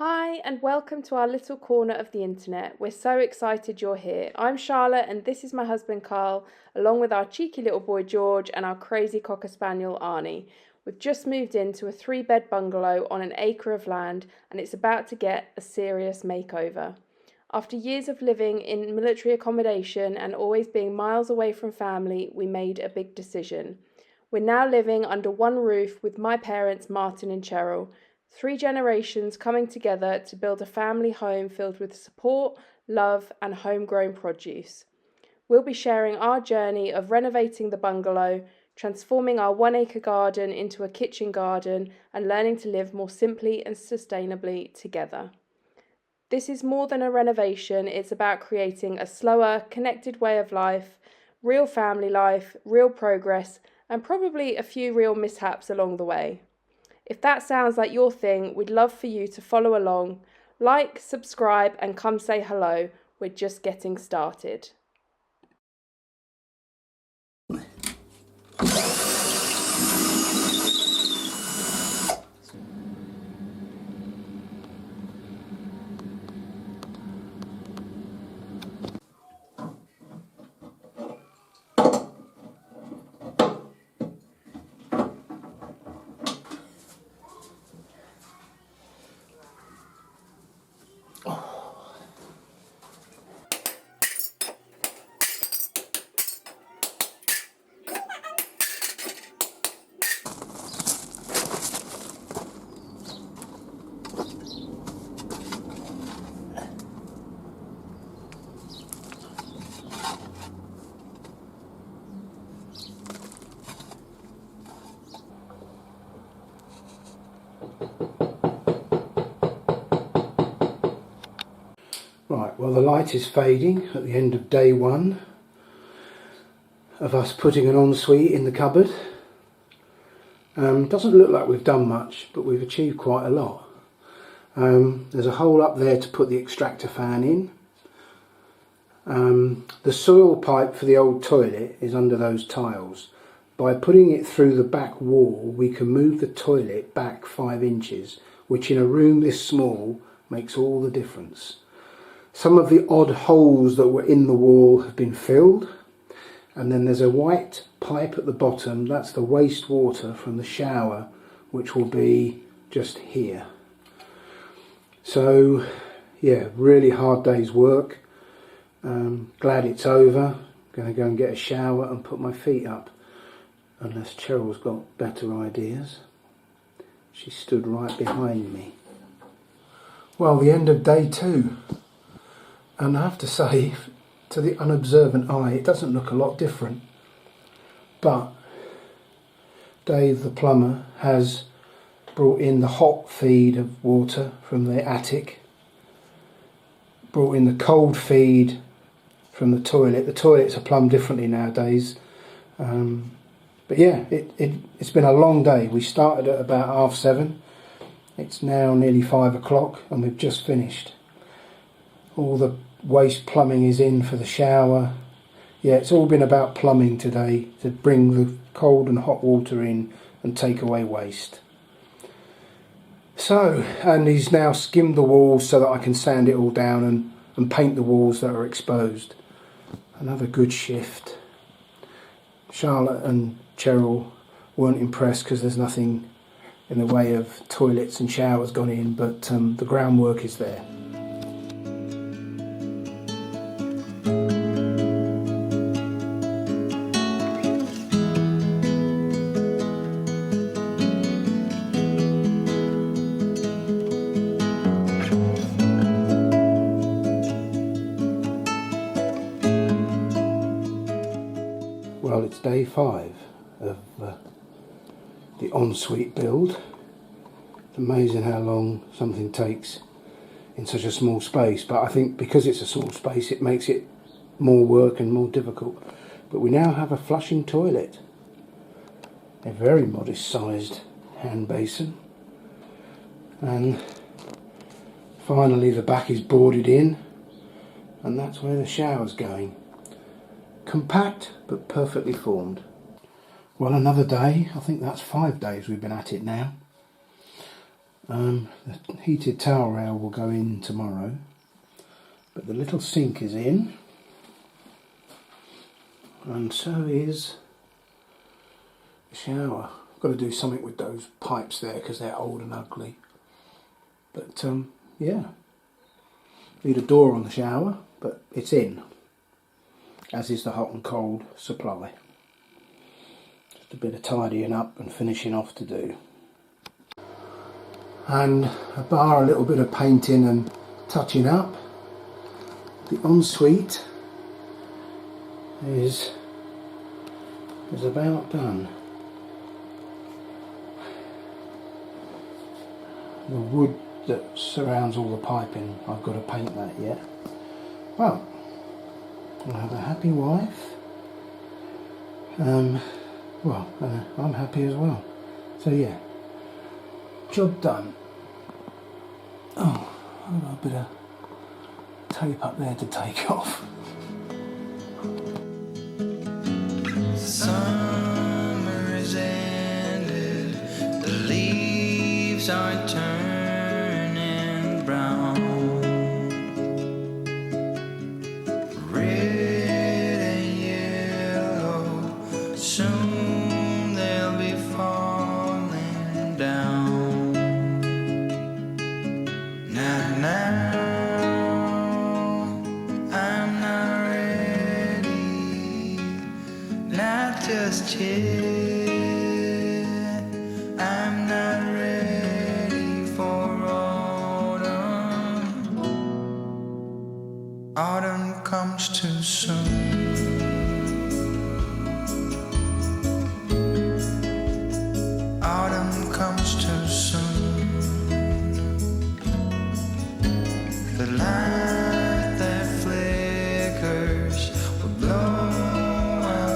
Hi and welcome to our little corner of the internet. We're so excited you're here. I'm Charlotte and this is my husband Carl, along with our cheeky little boy George and our crazy cocker spaniel Arnie. We've just moved into a 3-bed bungalow on an acre of land and it's about to get a serious makeover. After years of living in military accommodation and always being miles away from family, we made a big decision. We're now living under one roof with my parents Martin and Cheryl. 3 generations coming together to build a family home filled with support, love, and homegrown produce. We'll be sharing our journey of renovating the bungalow, transforming our 1-acre garden into a kitchen garden, and learning to live more simply and sustainably together. This is more than a renovation, it's about creating a slower, connected way of life, real family life, real progress, and probably a few real mishaps along the way. If that sounds like your thing, we'd love for you to follow along. Like, subscribe, and come say hello. We're just getting started. Right, well the light is fading at the end of day 1 of us putting an ensuite in the cupboard. Doesn't look like we've done much, but we've achieved quite a lot. There's a hole up there to put the extractor fan in. The soil pipe for the old toilet is under those tiles. By putting it through the back wall, we can move the toilet back 5 inches, which in a room this small makes all the difference. Some of the odd holes that were in the wall have been filled, and then there's a white pipe at the bottom. That's the wastewater from the shower, which will be just here. So yeah, really hard day's work. Glad it's over. Going to go and get a shower and put my feet up, unless Cheryl's got better ideas. She stood right behind me. Well, the end of day 2. And I have to say, to the unobservant eye, it doesn't look a lot different. But Dave the plumber has brought in the hot feed of water from the attic, brought in the cold feed from the toilet. The toilets are plumbed differently nowadays. But yeah, it's been a long day. We started at about 7:30. It's now nearly 5 o'clock and we've just finished. All the waste plumbing is in for the shower. Yeah, it's all been about plumbing today, to bring the cold and hot water in and take away waste. So, and he's now skimmed the walls so that I can sand it all down and paint the walls that are exposed. Another good shift. Charlotte and Cheryl weren't impressed because there's nothing in the way of toilets and showers gone in, but the groundwork is there. Well, it's day 5 of the ensuite build. It's amazing how long something takes in such a small space, but I think because it's a small space it makes it more work and more difficult. But we now have a flushing toilet, a very modest sized hand basin, and finally the back is boarded in, and that's where the shower's going. Compact but perfectly formed. Well, another day. I think that's 5 days we've been at it now. The heated towel rail will go in tomorrow, but the little sink is in, and so is the shower. I've got to do something with those pipes there because they're old and ugly. But yeah, need a door on the shower, but it's in, as is the hot and cold supply. Just a bit of tidying up and finishing off to do. And a little bit of painting and touching up. The ensuite is about done. The wood that surrounds all the piping, I've got to paint that yet. Well, I'll have a happy wife. Well, I'm happy as well. So yeah, job done. Oh, I've got a bit of tape up there to take off. Summer is ended, the leaves are turning brown. Red and yellow, soon they'll be falling down. Now, I'm not ready, not just yet. I'm not ready for autumn. Autumn comes too soon. Autumn comes too soon. The light that flickers will blow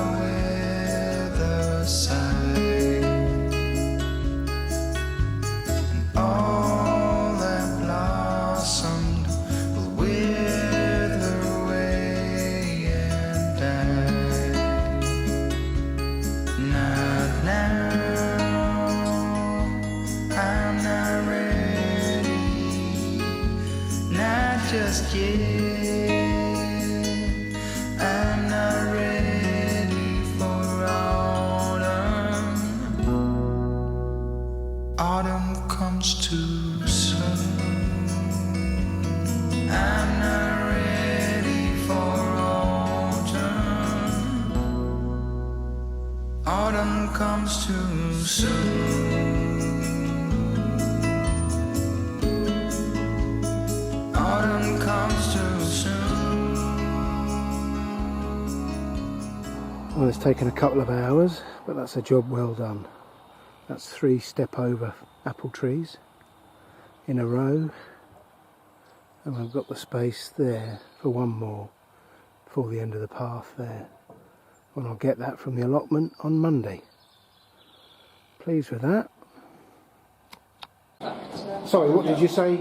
away the sight, and all that blossomed will wither away and die. Not now, I'm not ready, not just yet. I'm not ready for autumn. Autumn comes too soon. I'm not ready for autumn. Autumn comes too soon. Autumn comes too soon. Well, it's taken a couple of hours, but that's a job well done. That's 3 step-over apple trees in a row, and I've got the space there for one more before the end of the path there. And I'll get that from the allotment on Monday. Pleased with that. Sorry, what did you say,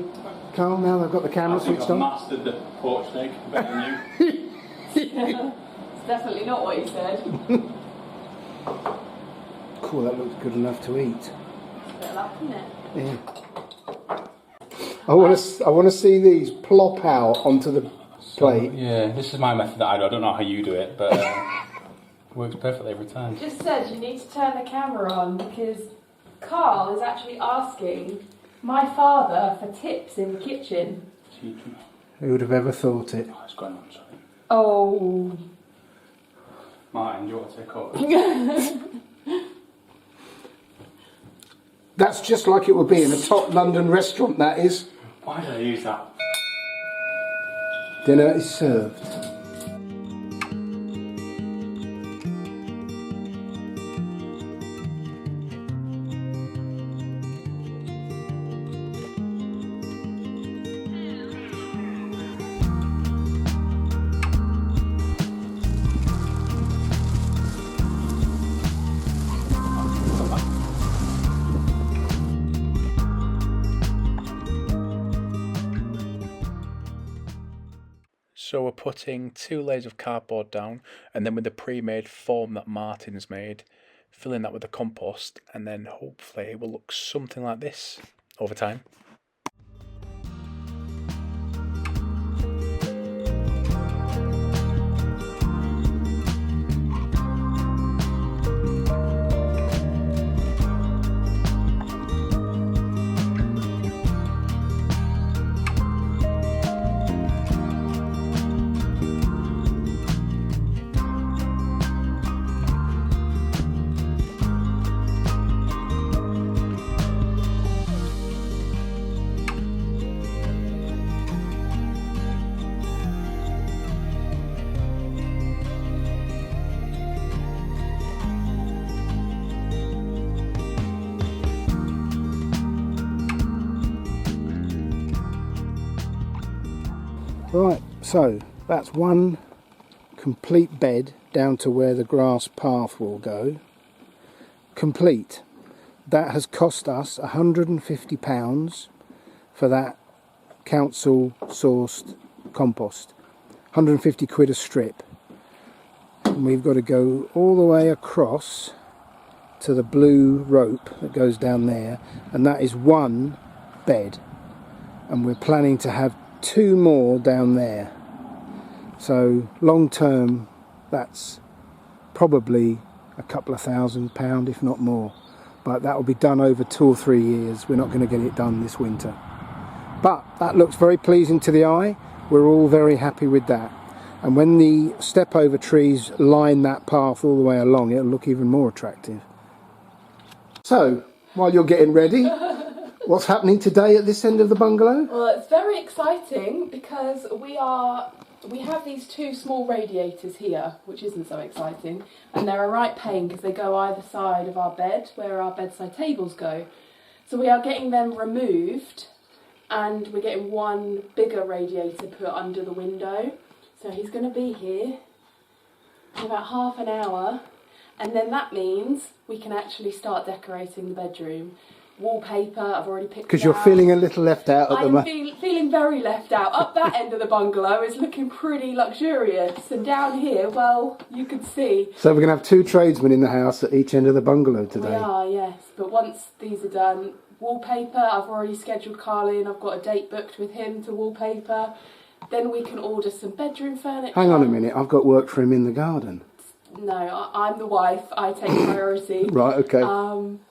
Carl? Now they've got the camera switched on? I've mastered the porch snake better than you. It's definitely not what you said. Cool, that looks good enough to eat. It's a bit luck, isn't it? Yeah. I want to see these plop out onto the plate. Yeah, this is my method that I do. I don't know how you do it, but works perfectly every time. Just said you need to turn the camera on because Carl is actually asking my father for tips in the kitchen. Who would have ever thought it? Oh, it's going on, sorry. Oh. Martin, do you want to take over? That's just like it would be in a top London restaurant, that is. Why did I use that? Dinner is served. So we're putting 2 layers of cardboard down, and then with the pre-made foam that Martin's made, filling that with the compost, and then hopefully it will look something like this. over time. Right, so that's one complete bed down to where the grass path will go. Complete. That has cost us £150 for that council sourced compost. 150 quid a strip. And we've got to go all the way across to the blue rope that goes down there, and that is one bed. And we're planning to have 2 more down there. So long term, that's probably a couple of £1,000, if not more. But that will be done over 2 or 3 years. We're not going to get it done this winter. But that looks very pleasing to the eye. We're all very happy with that. And when the step over trees line that path all the way along, it'll look even more attractive. So, while you're getting ready, what's happening today at this end of the bungalow? Well, it's very exciting because we have these 2 small radiators here, which isn't so exciting, and they're a right pain because they go either side of our bed where our bedside tables go. So we are getting them removed, and we're getting one bigger radiator put under the window. So he's going to be here in about half an hour, and then that means we can actually start decorating the bedroom. Wallpaper, I've already picked. Because you're feeling a little left out at the moment. I'm feeling very left out. Up that end of the bungalow is looking pretty luxurious, and down here, well, you can see. So we're going to have 2 tradesmen in the house at each end of the bungalow today. We are, yes. But once these are done, wallpaper, I've already scheduled Carl in. I've got a date booked with him to wallpaper. Then we can order some bedroom furniture. Hang on a minute, I've got work for him in the garden. No, I'm the wife. I take priority. Right, okay.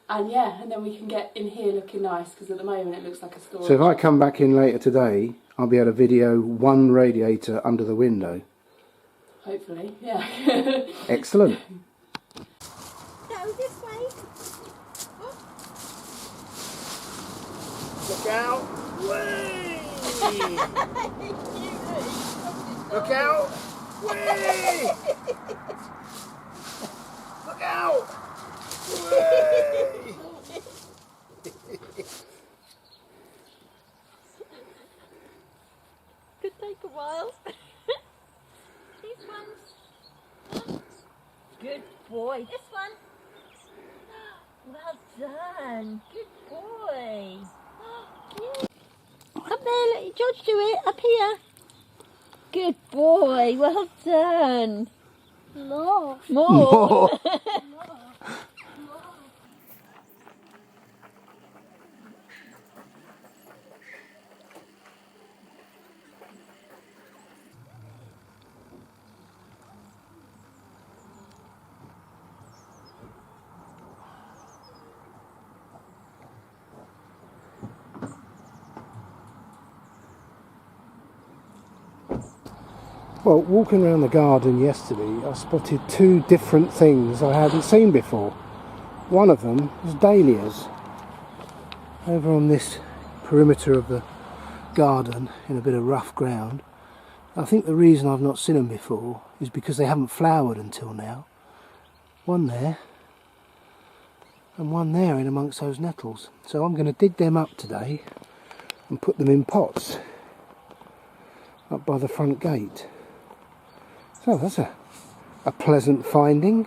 And yeah, and then we can get in here looking nice, because at the moment it looks like a storage. So if I come back in later today, I'll be able to video one radiator under the window. Hopefully, yeah. Excellent. Go this way. Look out! Whee! Look out! Whee! Look out! Whee! Could take a while. These ones. Good boy. This one. Well done. Good boy. Up there, let George do it. Up here. Good boy. Well done. More. More. Well, walking around the garden yesterday, I spotted 2 different things I hadn't seen before. One of them was dahlias. Over on this perimeter of the garden, in a bit of rough ground. I think the reason I've not seen them before is because they haven't flowered until now. One there, and one there in amongst those nettles. So I'm going to dig them up today and put them in pots up by the front gate. So that's a pleasant finding.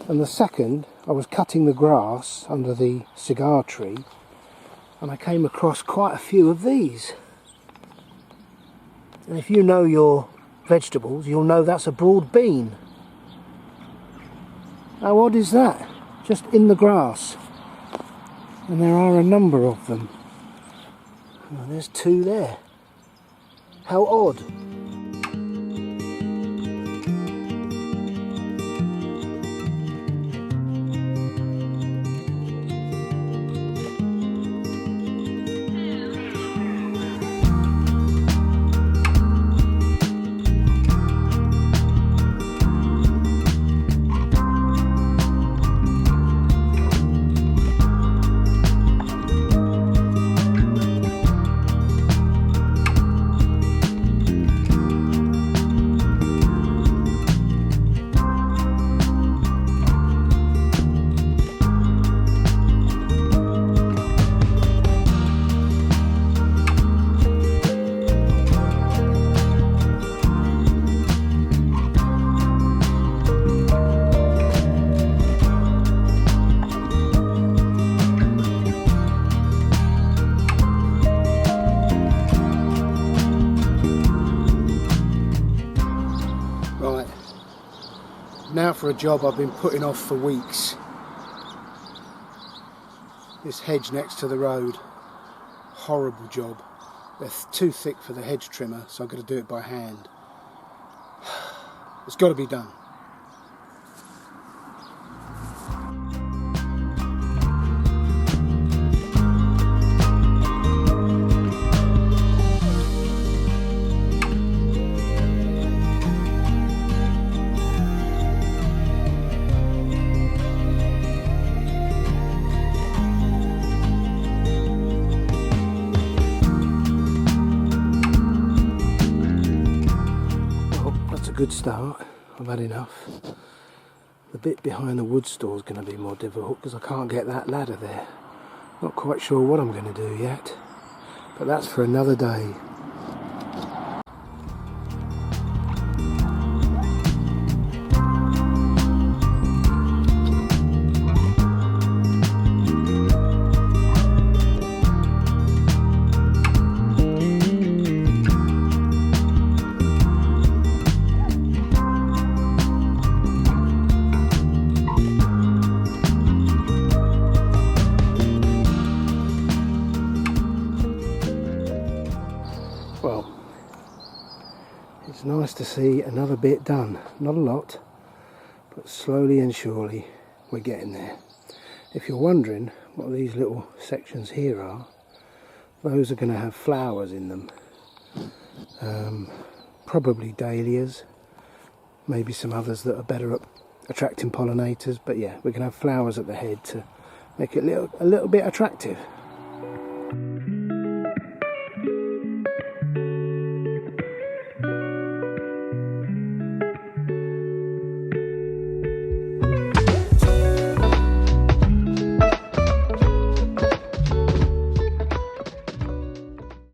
And the second, I was cutting the grass under the cigar tree, and I came across quite a few of these. And if you know your vegetables, you'll know that's a broad bean. How odd is that? Just in the grass. And there are a number of them. Oh, there's two there. How odd. Right, now for a job I've been putting off for weeks. This hedge next to the road, horrible job. They're too thick for the hedge trimmer, so I've got to do it by hand. It's got to be done. Good start. I've had enough. The bit behind the wood store is going to be more difficult because I can't get that ladder there. Not quite sure what I'm going to do yet, but that's for another day. Well, it's nice to see another bit done. Not a lot, but slowly and surely we're getting there. If you're wondering what these little sections here are, those are going to have flowers in them. Probably dahlias, maybe some others that are better at attracting pollinators, but yeah, we're going to have flowers at the head to make it a little bit attractive.